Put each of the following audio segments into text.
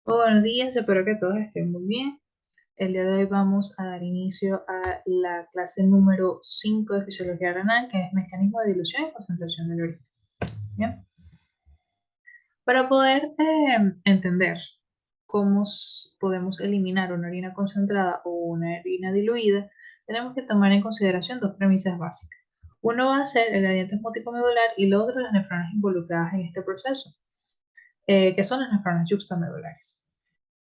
Buenos días, espero que todos estén muy bien. El día de hoy vamos a dar inicio a la clase número 5 de Fisiología Renal, que es Mecanismo de Dilución y Concentración del orina. Bien. Para poder entender cómo podemos eliminar una orina concentrada o una orina diluida, tenemos que tomar en consideración dos premisas básicas. Uno va a ser el gradiente osmótico medular y lo otro las nefronas involucradas en este proceso, que son las nefronas yuxtamedulares.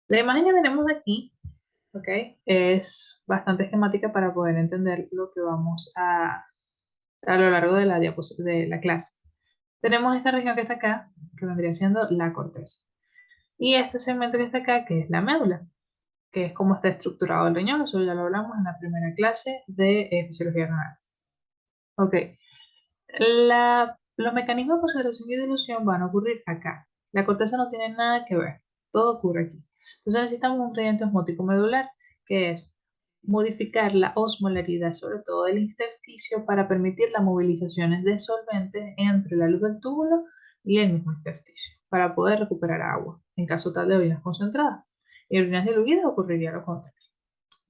La imagen que tenemos aquí, ¿ok? Es bastante esquemática para poder entender lo que vamos a lo largo de de la clase. Tenemos esta región que está acá, que vendría siendo la corteza. Y este segmento que está acá, que es la médula, que es cómo está estructurado el riñón. Eso ya lo hablamos en la primera clase de fisiología renal. Ok. Los mecanismos de concentración y dilución van a ocurrir acá. La corteza no tiene nada que ver. Todo ocurre aquí. Entonces necesitamos un gradiente osmótico medular, que es modificar la osmolaridad, sobre todo del intersticio, para permitir las movilizaciones de solventes entre la luz del túbulo y el mismo intersticio, para poder recuperar agua, en caso tal de orinas concentradas. En orinas diluidas ocurriría lo contrario.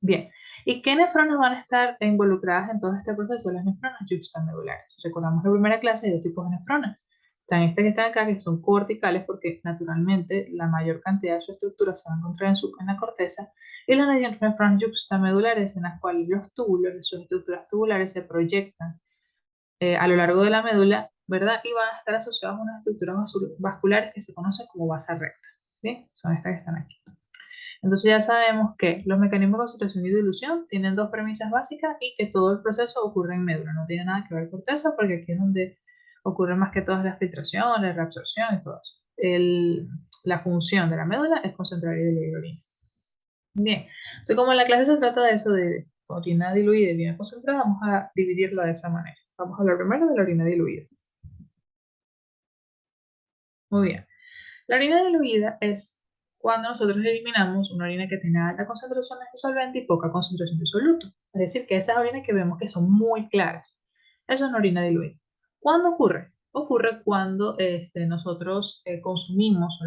Bien, ¿y qué nefronas van a estar involucradas en todo este proceso? Las nefronas yuxtamedulares. Recordamos la primera clase de dos tipos de nefronas. Están estas que están acá, que son corticales, porque naturalmente la mayor cantidad de su estructura se va a encontrar en la corteza, y las nefronas yuxtamedulares, en las cuales los túbulos de sus estructuras tubulares se proyectan a lo largo de la médula, ¿verdad? Y van a estar asociados a unas estructuras vasculares que se conocen como basa recta. ¿Bien? Son estas que están aquí. Entonces ya sabemos que los mecanismos de concentración y dilución tienen dos premisas básicas y que todo el proceso ocurre en médula, no tiene nada que ver con corteza porque aquí es donde ocurre más que todas las filtración, la reabsorción y todo eso. La función de la médula es concentrar y diluir orina. Bien, entonces como la clase se trata de eso, de orina diluida y orina concentrada, vamos a dividirlo de esa manera. Vamos a hablar primero de la orina diluida. Muy bien. La orina diluida es cuando nosotros eliminamos una orina que tiene alta concentración de solvente y poca concentración de soluto. Es decir, que esas orinas que vemos que son muy claras. Eso es una orina diluida. ¿Cuándo ocurre? Ocurre cuando nosotros consumimos,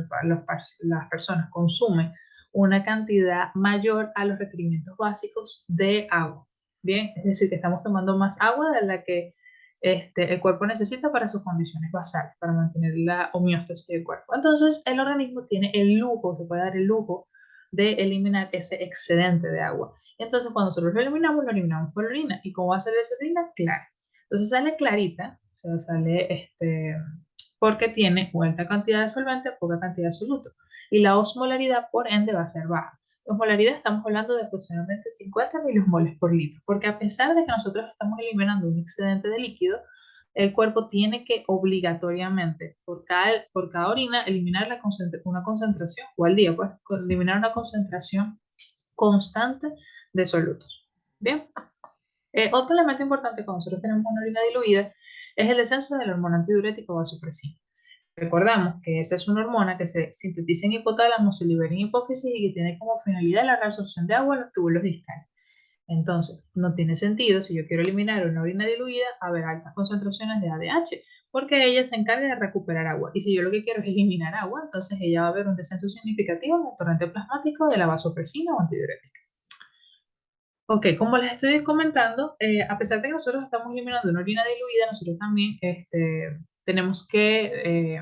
las personas consumen una cantidad mayor a los requerimientos básicos de agua. Bien, es decir, que estamos tomando más agua de la que el cuerpo necesita para sus condiciones basales, para mantener la homeostasis del cuerpo. Entonces, el organismo tiene el lujo, se puede dar el lujo de eliminar ese excedente de agua. Entonces, cuando nosotros lo eliminamos por orina. ¿Y cómo va a ser esa orina? Clara. Entonces sale clarita, o sea, sale porque tiene alta cantidad de solvente, poca cantidad de soluto. Y la osmolaridad, por ende, va a ser baja. Osmolaridad estamos hablando de aproximadamente 50 milimoles por litro, porque a pesar de que nosotros estamos eliminando un excedente de líquido, el cuerpo tiene que obligatoriamente, por cada orina, eliminar una concentración, o al día, pues, eliminar una concentración constante de solutos. Bien, otro elemento importante cuando nosotros tenemos una orina diluida es el descenso de la hormona antidiurética vasopresina. Recordamos que esa es una hormona que se sintetiza en hipotálamo, se libera en hipófisis y que tiene como finalidad la reabsorción de agua en los túbulos distales. Entonces, no tiene sentido, si yo quiero eliminar una orina diluida, haber altas concentraciones de ADH, porque ella se encarga de recuperar agua. Y si yo lo que quiero es eliminar agua, entonces ella va a haber un descenso significativo en el torrente plasmático de la vasopresina o antidiurética. Ok, como les estoy comentando, a pesar de que nosotros estamos eliminando una orina diluida, nosotros también tenemos que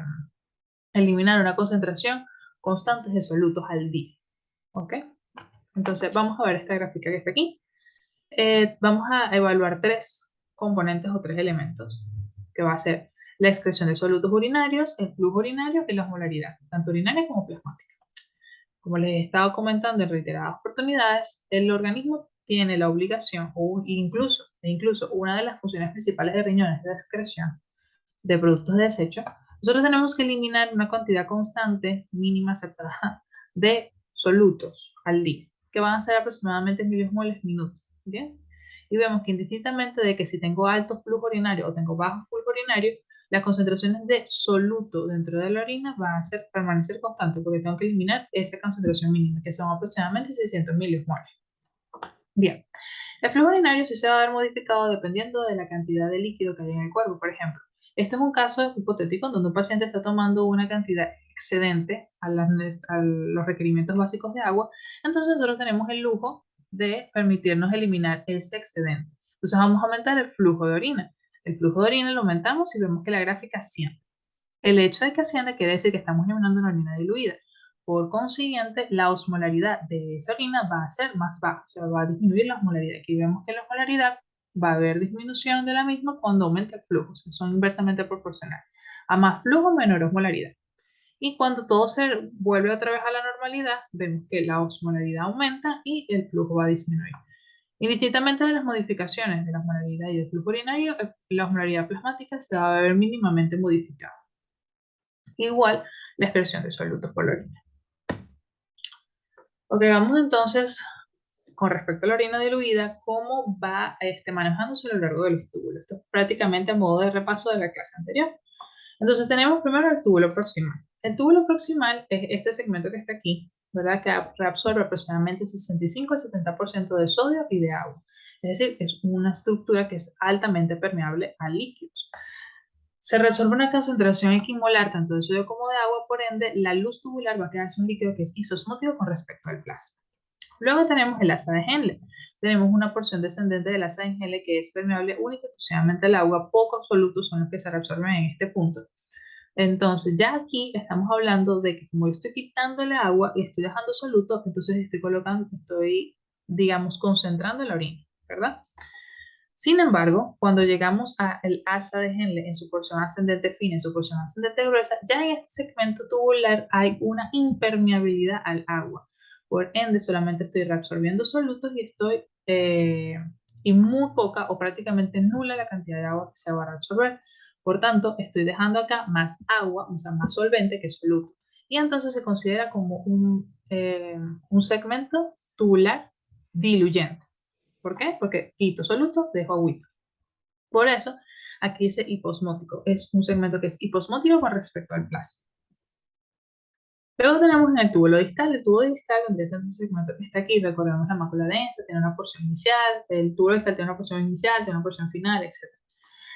eliminar una concentración constante de solutos al día. ¿Ok? Entonces vamos a ver esta gráfica que está aquí. Vamos a evaluar tres componentes o tres elementos, que va a ser la excreción de solutos urinarios, el flujo urinario y la osmolaridad, tanto urinaria como plasmática. Como les he estado comentando en reiteradas oportunidades, el organismo tiene la obligación, o incluso una de las funciones principales de riñones es la excreción de productos de desecho. Nosotros tenemos que eliminar una cantidad constante, mínima aceptada, de solutos al día, que van a ser aproximadamente milimoles minuto. ¿Bien? Y vemos que indistintamente de que si tengo alto flujo urinario o tengo bajo flujo urinario, las concentraciones de soluto dentro de la orina van a permanecer constantes porque tengo que eliminar esa concentración mínima, que son aproximadamente 600 milimoles. Bien, el flujo urinario sí se va a ver modificado dependiendo de la cantidad de líquido que hay en el cuerpo. Por ejemplo, Este es un caso hipotético donde un paciente está tomando una cantidad excedente a los requerimientos básicos de agua, entonces nosotros tenemos el lujo de permitirnos eliminar ese excedente. Entonces vamos a aumentar el flujo de orina. El flujo de orina lo aumentamos y vemos que la gráfica asciende. El hecho de que ascienda quiere decir que estamos eliminando una orina diluida. Por consiguiente, la osmolaridad de esa orina va a ser más baja, o sea, va a disminuir la osmolaridad. Aquí vemos que la osmolaridad va a haber disminución de la misma cuando aumenta el flujo, o sea, son inversamente proporcionales. A más flujo, menor osmolaridad. Y cuando todo se vuelve otra vez a la normalidad, vemos que la osmolaridad aumenta y el flujo va a disminuir. Indistintamente de las modificaciones de la osmolaridad y del flujo urinario, la osmolaridad plasmática se va a ver mínimamente modificada. Igual la expresión de solutos por la orina. Ok, vamos entonces con respecto a la orina diluida, cómo va manejándose a lo largo de los túbulos. Esto es prácticamente a modo de repaso de la clase anterior. Entonces tenemos primero el túbulo proximal. El túbulo proximal es este segmento que está aquí, ¿verdad? Que reabsorbe aproximadamente 65 al 70% de sodio y de agua. Es decir, es una estructura que es altamente permeable a líquidos. Se reabsorbe una concentración equimolar tanto de sodio como de agua, por ende, la luz tubular va a quedarse un líquido que es isosmótico con respecto al plasma. Luego tenemos el asa de Henle. Tenemos una porción descendente del asa de Henle que es permeable única y exclusivamente al agua. Pocos solutos son los que se reabsorben en este punto. Entonces, ya aquí estamos hablando de que como yo estoy quitándole agua y estoy dejando solutos, entonces digamos, concentrando la orina, ¿verdad? Sin embargo, cuando llegamos al asa de Henle en su porción ascendente fina, en su porción ascendente gruesa, ya en este segmento tubular hay una impermeabilidad al agua. Por ende, solamente estoy reabsorbiendo solutos y muy poca o prácticamente nula la cantidad de agua que se va a reabsorber. Por tanto, estoy dejando acá más agua, o sea, más solvente que soluto. Y entonces se considera como un segmento tubular diluyente. ¿Por qué? Porque quito soluto, dejo agüita. Por eso, aquí dice hiposmótico. Es un segmento que es hiposmótico con respecto al plasma. Luego tenemos en el tubo distal, donde está este segmento que está aquí, recordemos la mácula densa, tiene una porción inicial, el tubo distal tiene una porción inicial, tiene una porción final, etc.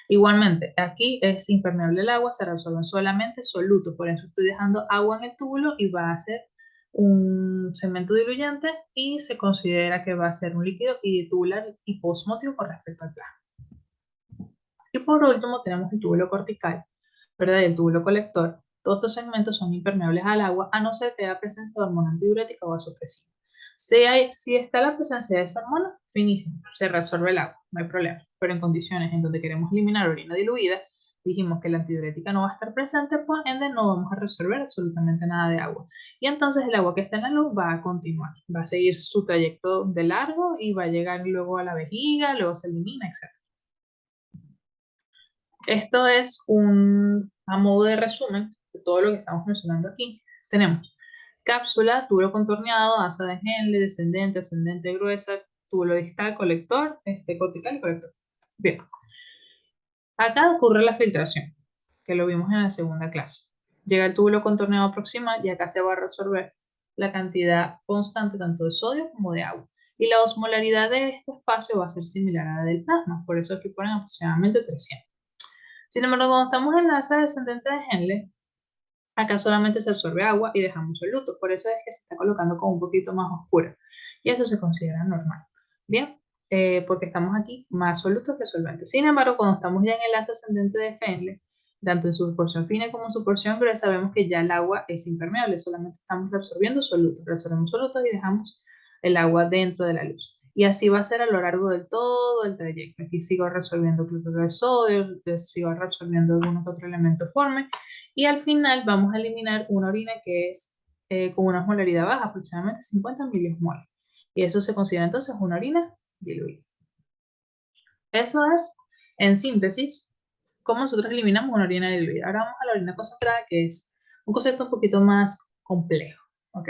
Igualmente, aquí es impermeable el agua, se reabsorben solamente solutos, por eso estoy dejando agua en el túbulo y va a ser un segmento diluyente y se considera que va a ser un líquido y tubular hiposmótico con respecto al plasma. Y por último tenemos el túbulo cortical, ¿verdad? Y el túbulo colector. Todos estos segmentos son impermeables al agua a no ser que haya presencia de hormona antidiurética o vasopresina. Si está la presencia de esa hormona, finísimo, se reabsorbe el agua, no hay problema. Pero en condiciones en donde queremos eliminar orina diluida, dijimos que la antidiurética no va a estar presente, pues ende no vamos a reabsorber absolutamente nada de agua. Y entonces el agua que está en la luz va a continuar, va a seguir su trayecto de largo y va a llegar luego a la vejiga, luego se elimina, etc. Esto es a modo de resumen de todo lo que estamos mencionando aquí. Tenemos cápsula, tubo contorneado, asa de Henle, descendente, ascendente gruesa, tubo distal, colector, cortical y colector. Bien, acá ocurre la filtración, que lo vimos en la segunda clase. Llega el túbulo contorneado proximal y acá se va a resolver la cantidad constante tanto de sodio como de agua. Y la osmolaridad de este espacio va a ser similar a la del plasma, por eso aquí ponen aproximadamente 300. Sin embargo, cuando estamos en la asa descendente de Henle, acá solamente se absorbe agua y dejamos solutos. Por eso es que se está colocando como un poquito más oscura. Y eso se considera normal. Bien, porque estamos aquí más solutos que solventes. Sin embargo, cuando estamos ya en el asa ascendente de Henle, tanto en su porción fina como en su porción gruesa, sabemos que ya el agua es impermeable. Solamente estamos reabsorbiendo solutos. Reabsorbemos solutos y dejamos el agua dentro de la luz. Y así va a ser a lo largo de todo el trayecto. Aquí sigo reabsorbiendo cloruro de sodio, sigo reabsorbiendo algunos otros elementos formes y al final vamos a eliminar una orina que es con una osmolaridad baja, aproximadamente 50 miliosmol. Y eso se considera entonces una orina diluida. Eso es, en síntesis, cómo nosotros eliminamos una orina diluida. Ahora vamos a la orina concentrada, que es un concepto un poquito más complejo. ¿Ok?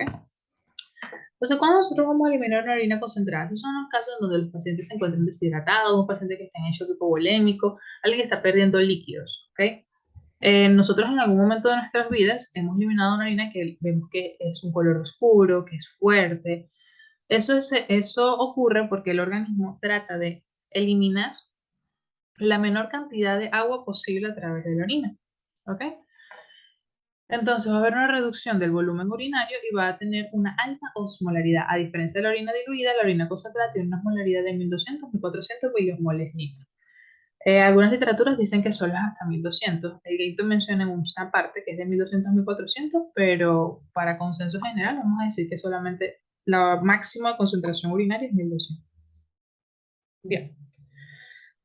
Entonces, cuando nosotros vamos a eliminar una orina concentrada, esos son los casos en donde los pacientes se encuentran deshidratados, un paciente que está en shock hipovolémico, alguien que está perdiendo líquidos. ¿Ok? Nosotros en algún momento de nuestras vidas hemos eliminado una orina que vemos que es un color oscuro, que es fuerte. Eso ocurre porque el organismo trata de eliminar la menor cantidad de agua posible a través de la orina. ¿Ok? Entonces va a haber una reducción del volumen urinario y va a tener una alta osmolaridad. A diferencia de la orina diluida, la orina concentrada tiene una osmolaridad de 1200-1400 milimoles litro. Algunas literaturas dicen que solo es hasta 1200. El Gator menciona en una parte que es de 1200-1400, pero para consenso general vamos a decir que solamente la máxima concentración urinaria es 1200. Bien.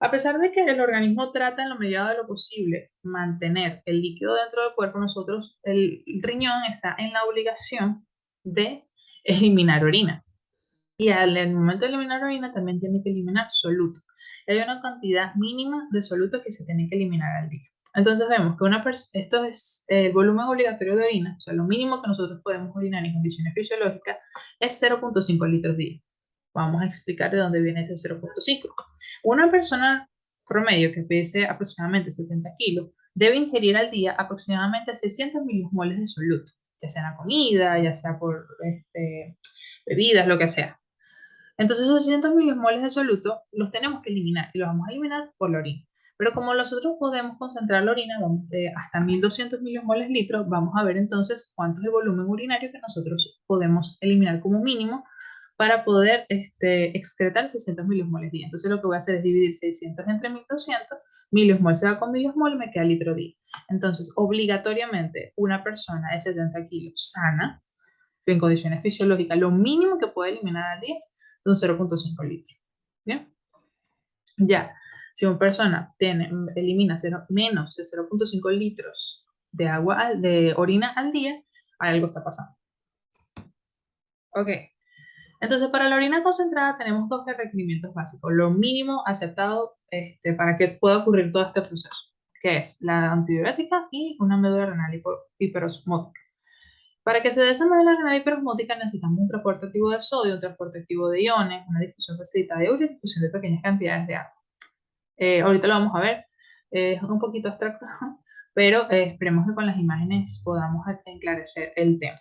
A pesar de que el organismo trata en lo medida de lo posible mantener el líquido dentro del cuerpo, nosotros, el riñón está en la obligación de eliminar orina. Y al el momento de eliminar orina también tiene que eliminar soluto. Hay una cantidad mínima de soluto que se tiene que eliminar al día. Entonces vemos que esto es el volumen obligatorio de orina, o sea, lo mínimo que nosotros podemos orinar en condiciones fisiológicas es 0,5 litros día. Vamos a explicar de dónde viene este 0,5. Una persona promedio que pese aproximadamente 70 kilos debe ingerir al día aproximadamente 600 milimoles de soluto, ya sea en la comida, ya sea por bebidas, lo que sea. Entonces esos 600 milimoles de soluto los tenemos que eliminar y los vamos a eliminar por la orina. Pero como nosotros podemos concentrar la orina hasta 1200 milimoles litros, vamos a ver entonces cuánto es el volumen urinario que nosotros podemos eliminar como mínimo para poder excretar 600 milimoles día. Entonces lo que voy a hacer es dividir 600 entre 1200, milimol se va con milimol y me queda litro día. Entonces, obligatoriamente, una persona de 70 kilos sana, en condiciones fisiológicas, lo mínimo que puede eliminar al día son 0,5 litros. ¿Bien? Ya, si una persona elimina menos de 0,5 litros de agua, de orina al día, algo está pasando. Ok, entonces para la orina concentrada tenemos dos requerimientos básicos, lo mínimo aceptado para que pueda ocurrir todo este proceso, que es la antidiurética y una médula renal hiperosmótica. Para que se dé esa médula renal hiperosmótica necesitamos un transporte activo de sodio, un transporte activo de iones, una difusión facilitada de urea y difusión de pequeñas cantidades de agua. Ahorita lo vamos a ver, es un poquito abstracto, pero esperemos que con las imágenes podamos enclarecer el tema.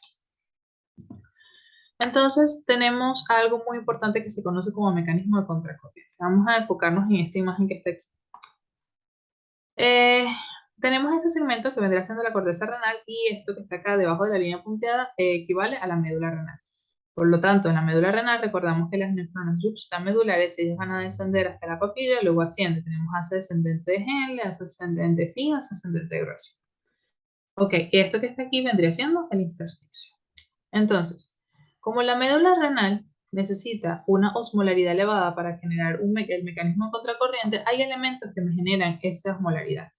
Entonces tenemos algo muy importante que se conoce como mecanismo de contracorriente. Vamos a enfocarnos en esta imagen que está aquí. Eh, Tenemos este segmento que vendrá siendo la corteza renal y esto que está acá debajo de la línea punteada equivale a la médula renal. Por lo tanto, en la médula renal recordamos que las nefronas yuxtamedulares ellas van a descender hasta la papila, luego asciende. Tenemos asa descendente de Henle, asa ascendente fina, asa ascendente gruesa. Ok, y esto que está aquí vendría siendo el intersticio. Entonces, como la médula renal necesita una osmolaridad elevada para generar el mecanismo de contracorriente, hay elementos que me generan esa osmolaridad.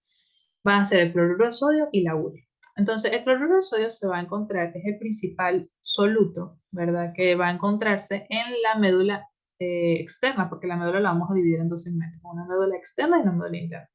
Va a ser el cloruro de sodio y la urea. Entonces, el cloruro de sodio se va a encontrar, es el principal soluto, ¿verdad? Que va a encontrarse en la médula externa, porque la médula la vamos a dividir en dos segmentos, una médula externa y una médula interna.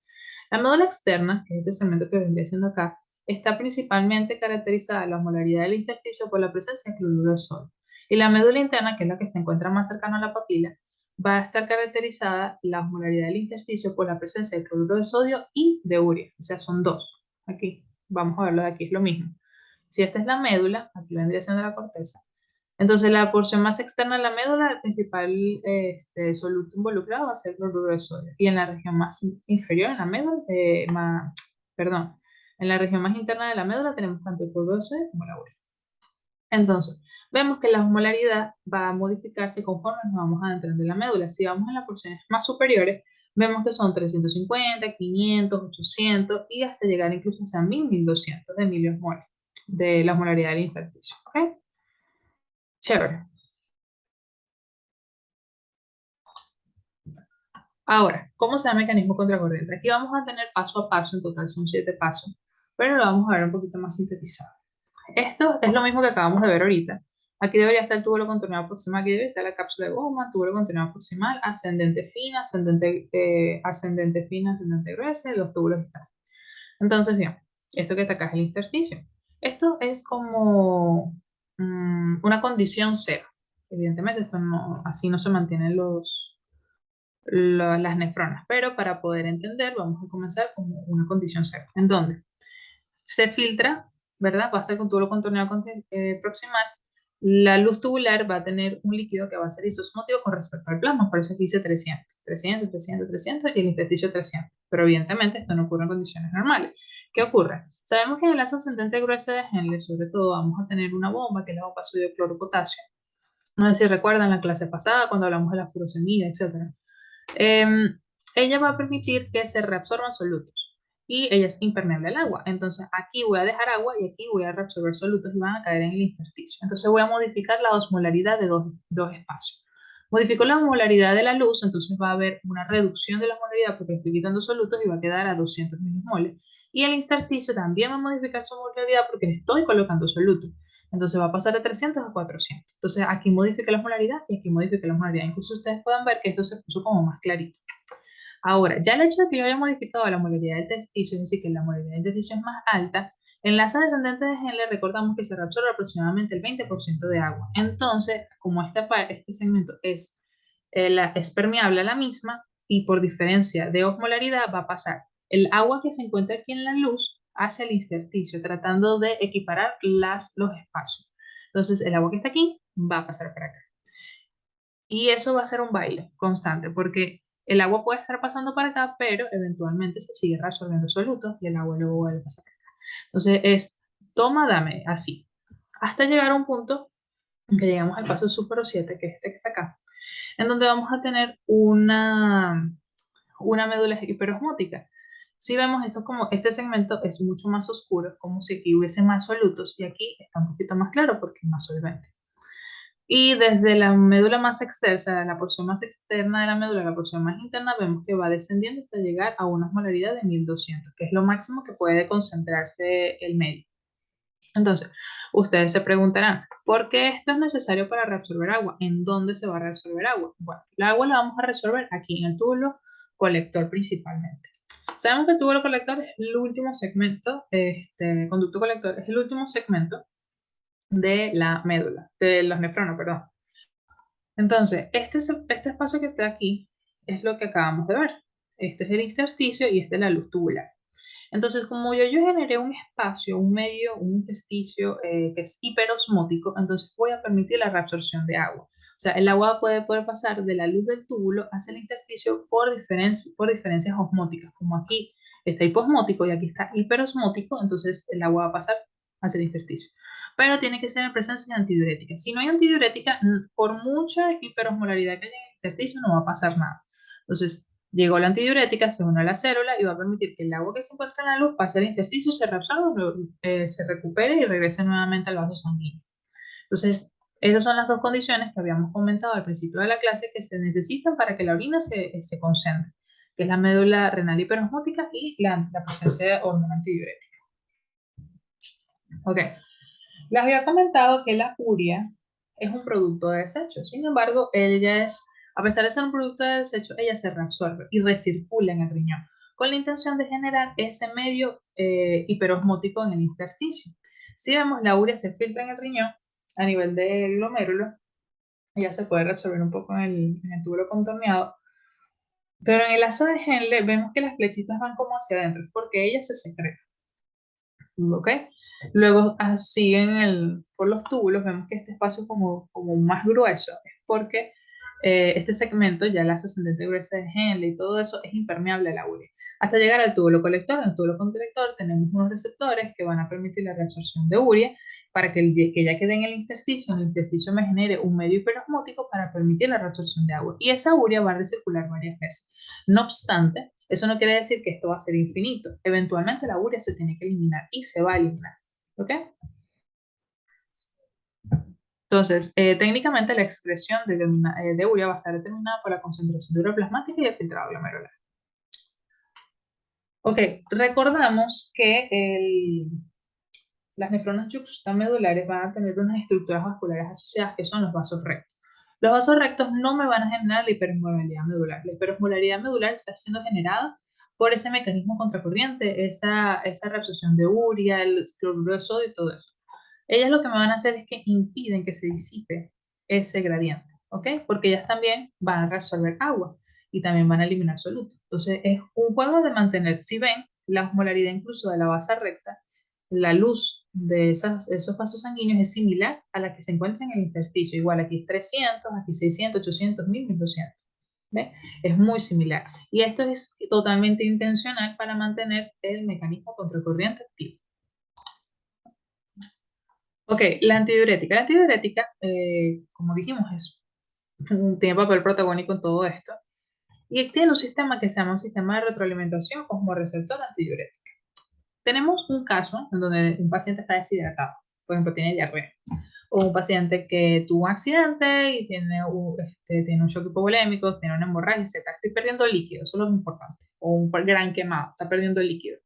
La médula externa, que es este segmento que vendría siendo acá, está principalmente caracterizada la osmolaridad del intersticio por la presencia de cloruro de sodio. Y la médula interna, que es la que se encuentra más cercana a la papila, va a estar caracterizada la osmolaridad del intersticio por la presencia de cloruro de sodio y de urea. O sea, son dos. Aquí, vamos a verlo de aquí, es lo mismo. Si esta es la médula, aquí vendría siendo la corteza. Entonces, la porción más externa de la médula, el principal soluto involucrado va a ser el cloruro de sodio. Y en la región más inferior, en la médula, perdón, en la región más interna de la médula tenemos tanto el cloruro de sodio como la urea. Entonces, vemos que la osmolaridad va a modificarse conforme nos vamos adentrando en la médula. Si vamos en las porciones más superiores, vemos que son 350, 500, 800 y hasta llegar incluso a 1000, 1200 de miliosmoles de la osmolaridad del intersticio. ¿Ok? Chévere. Ahora, ¿cómo se da el mecanismo contracorriente? Aquí vamos a tener paso a paso, en total son 7 pasos, pero lo vamos a ver un poquito más sintetizado. Esto es lo mismo que acabamos de ver ahorita. Aquí debería estar el túbulo contorneado proximal, aquí debería estar la cápsula de goma, túbulo contorneado proximal, ascendente fina, ascendente fina, ascendente gruesa, y los túbulos están. Entonces, bien, esto que está acá es el intersticio. Esto es como una condición cero. Evidentemente, así no se mantienen las nefronas, pero para poder entender vamos a comenzar con una condición cero, en donde se filtra, ¿verdad? Pasa con túbulo contorneado proximal, La luz tubular va a tener un líquido que va a ser isosmótico con respecto al plasma, por eso aquí dice 300, 300, 300, 300 y el intersticio 300. Pero evidentemente esto no ocurre en condiciones normales. ¿Qué ocurre? Sabemos que en el enlace ascendente grueso de Henle, sobre todo, vamos a tener una bomba, que es la bomba sodio cloro potasio. No sé si recuerdan la clase pasada cuando hablamos de la furosemida, etc. Ella va a permitir que se reabsorban solutos y ella es impermeable al agua. Entonces aquí voy a dejar agua y aquí voy a reabsorber solutos y van a caer en el intersticio. Entonces voy a modificar la osmolaridad de dos espacios. Modifico la osmolaridad de la luz, entonces va a haber una reducción de la osmolaridad porque estoy quitando solutos y va a quedar a 200 milimoles. Y el intersticio también va a modificar su osmolaridad porque estoy colocando solutos. Entonces va a pasar de 300 a 400. Entonces aquí modifica la osmolaridad y aquí modifica la osmolaridad. Incluso ustedes pueden ver que esto se puso como más clarito. Ahora, ya el hecho de que yo haya modificado la molaridad del testicio, es decir, que la molaridad del testicio es más alta, en la asa descendente de Henle recordamos que se reabsorbe aproximadamente el 20% de agua. Entonces, como este segmento es permeable a la misma y por diferencia de osmolaridad va a pasar el agua que se encuentra aquí en la luz hacia el intersticio, tratando de equiparar los espacios. Entonces, el agua que está aquí va a pasar para acá. Y eso va a ser un baile constante, porque el agua puede estar pasando para acá, pero eventualmente se sigue reabsorbiendo solutos y el agua luego vuelve a pasar acá. Entonces es toma, dame, así. Hasta llegar a un punto en que llegamos al paso supero 7, que es este que está acá, en donde vamos a tener una médula hiperosmótica. Si vemos esto como este segmento es mucho más oscuro, como si aquí hubiese más solutos, y aquí está un poquito más claro porque es más solvente. Y desde la médula más externa, o sea, la porción más externa de la médula, la porción más interna, vemos que va descendiendo hasta llegar a una osmolaridad de 1200, que es lo máximo que puede concentrarse el medio. Entonces, ustedes se preguntarán, ¿por qué esto es necesario para reabsorber agua? ¿En dónde se va a reabsorber agua? Bueno, el agua la vamos a resolver aquí en el túbulo colector principalmente. Sabemos que el túbulo colector es el último segmento, conducto colector es el último segmento de la médula, de los nefronos, perdón. Entonces, este espacio que está aquí es lo que acabamos de ver. Este es el intersticio y esta es la luz tubular. Entonces, como yo generé un espacio, un medio, un intersticio que es hiperosmótico, entonces voy a permitir la reabsorción de agua. O sea, el agua puede poder pasar de la luz del túbulo hacia el intersticio por diferencias osmóticas, como aquí está hiposmótico y aquí está hiperosmótico, entonces el agua va a pasar hacia el intersticio. Pero tiene que ser en presencia de antidiurética. Si no hay antidiurética, por mucha hiperosmolaridad que haya en el intersticio, no va a pasar nada. Entonces, llegó la antidiurética, se une a la célula y va a permitir que el agua que se encuentra en la luz pase al intersticio, se reabsorba, se recupere y regrese nuevamente al vaso sanguíneo. Entonces, esas son las dos condiciones que habíamos comentado al principio de la clase que se necesitan para que la orina se concentre, que es la médula renal hiperosmótica y la presencia de hormona antidiurética. Ok, les había comentado que la urea es un producto de desecho, sin embargo, a pesar de ser un producto de desecho, ella se reabsorbe y recircula en el riñón, con la intención de generar ese medio hiperosmótico en el intersticio. Si vemos, la urea se filtra en el riñón a nivel del glomérulo, ella se puede reabsorber un poco en el túbulo contorneado, pero en el asa de Henle vemos que las flechitas van como hacia adentro, porque ella se secreta. ¿Ok? Luego, así por los túbulos, vemos que este espacio es como más grueso, es porque este segmento, ya la ascendente gruesa de Henle y todo eso, es impermeable al agua. Hasta llegar al túbulo colector. En el túbulo colector tenemos unos receptores que van a permitir la reabsorción de urea para que ya quede en el intersticio me genere un medio hiperosmótico para permitir la reabsorción de agua. Y esa urea va a recircular varias veces. No obstante, eso no quiere decir que esto va a ser infinito. Eventualmente la urea se tiene que eliminar y se va a eliminar. ¿Ok? Entonces, técnicamente la excreción de urea va a estar determinada por la concentración de urea plasmática y el filtrado glomerular. Ok, recordamos que las nefronas yuxtamedulares van a tener unas estructuras vasculares asociadas que son los vasos rectos. Los vasos rectos no me van a generar la hiperosmolaridad medular. La hiperosmolaridad medular está siendo generada por ese mecanismo contracorriente, esa reabsorción de urea, el cloruro de sodio y todo eso. Ellas lo que me van a hacer es que impiden que se disipe ese gradiente, ¿ok? Porque ellas también van a reabsorber agua y también van a eliminar solutos. Entonces es un juego de mantener, si ven, la osmolaridad incluso de la base recta la luz de esos vasos sanguíneos es similar a la que se encuentra en el intersticio. Igual aquí es 300, aquí 600, 800, 1000, 1200. ¿Ve? Es muy similar. Y esto es totalmente intencional para mantener el mecanismo contracorriente activo. Ok, la antidiurética. La antidiurética, como dijimos, tiene papel protagónico en todo esto. Y tiene un sistema que se llama un sistema de retroalimentación osmoreceptor antidiurético. Tenemos un caso en donde un paciente está deshidratado, por ejemplo, tiene diarrea, o un paciente que tuvo un accidente y tiene un shock hipovolémico, tiene una hemorragia, etc. Estoy perdiendo líquido, eso es lo importante, o un gran quemado, está perdiendo líquido.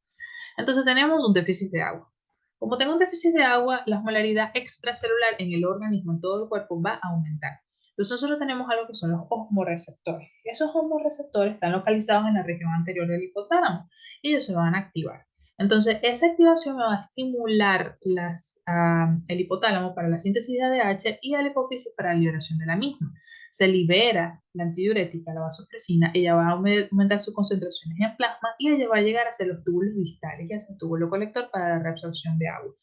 Entonces tenemos un déficit de agua. Como tengo un déficit de agua, la osmolaridad extracelular en el organismo, en todo el cuerpo, va a aumentar. Entonces nosotros tenemos algo que son los osmoreceptores. Esos osmoreceptores están localizados en la región anterior del hipotálamo y ellos se van a activar. Entonces esa activación va a estimular el hipotálamo para la síntesis de ADH y a la hipófisis para la liberación de la misma. Se libera la antidiurética, la vasopresina, ella va a aumentar sus concentraciones en plasma y ella va a llegar hacia los túbulos distales, que es el túbulo colector para la reabsorción de agua.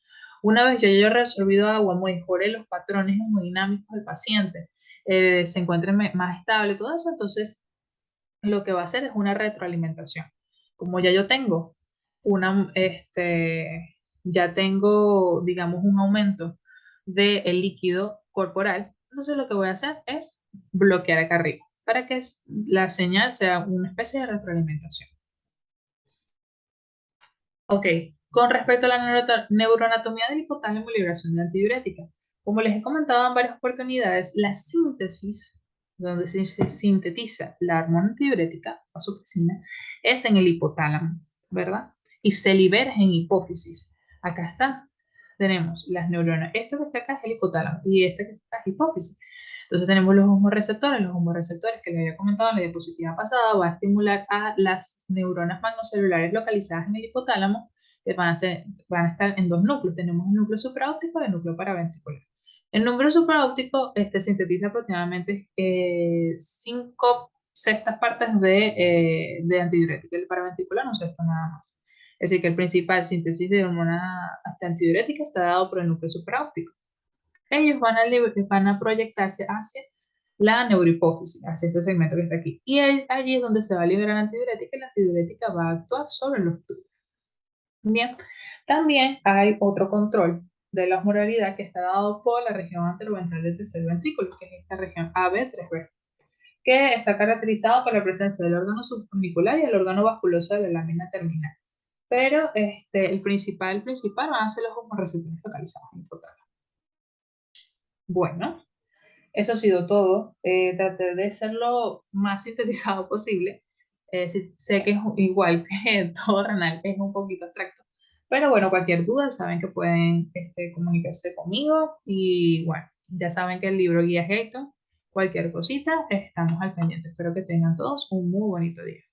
Una vez yo haya reabsorbido agua, mejore los patrones hemodinámicos del paciente, se encuentre más estable, todo eso, entonces lo que va a hacer es una retroalimentación. Como ya yo tengo ya tengo, digamos, un aumento del líquido corporal, entonces lo que voy a hacer es bloquear acá arriba para que la señal sea una especie de retroalimentación. Ok, con respecto a la neuroanatomía del hipotálamo y liberación de antidiurética, como les he comentado en varias oportunidades, la síntesis, donde se sintetiza la hormona antidiurética, vasopresina, es en el hipotálamo, ¿verdad? Y se libera en hipófisis. Acá está, tenemos las neuronas. Esto que está acá es el hipotálamo y este que está acá es hipófisis. Entonces tenemos los hormoreceptores que les había comentado en la diapositiva pasada, va a estimular a las neuronas magnocelulares localizadas en el hipotálamo, que van a estar en dos núcleos. Tenemos el núcleo supraóptico y el núcleo paraventricular. El núcleo supraóptico sintetiza aproximadamente 5/6 partes de antidiurético. El paraventricular un sexto nada más. Es decir, que el principal síntesis de hormona antidiurética está dado por el núcleo supraóptico. Ellos van a proyectarse hacia la neurohipófisis, hacia este segmento que está aquí. Y allí es donde se va a liberar la antidiurética y la antidiurética va a actuar sobre los tubos. Bien, también hay otro control de la osmolaridad que está dado por la región anteroventral del tercer ventrículo, que es esta región AB3B, que está caracterizado por la presencia del órgano subfunicular y el órgano vasculoso de la lámina terminal. Pero el principal van a ser los osmoreceptores localizados en el hipotálamo. Bueno, eso ha sido todo. Traté de ser lo más sintetizado posible. Sé que es igual que todo renal, que es un poquito abstracto. Pero bueno, cualquier duda, saben que pueden comunicarse conmigo. Y bueno, ya saben que el libro guía Hayton, cualquier cosita, estamos al pendiente. Espero que tengan todos un muy bonito día.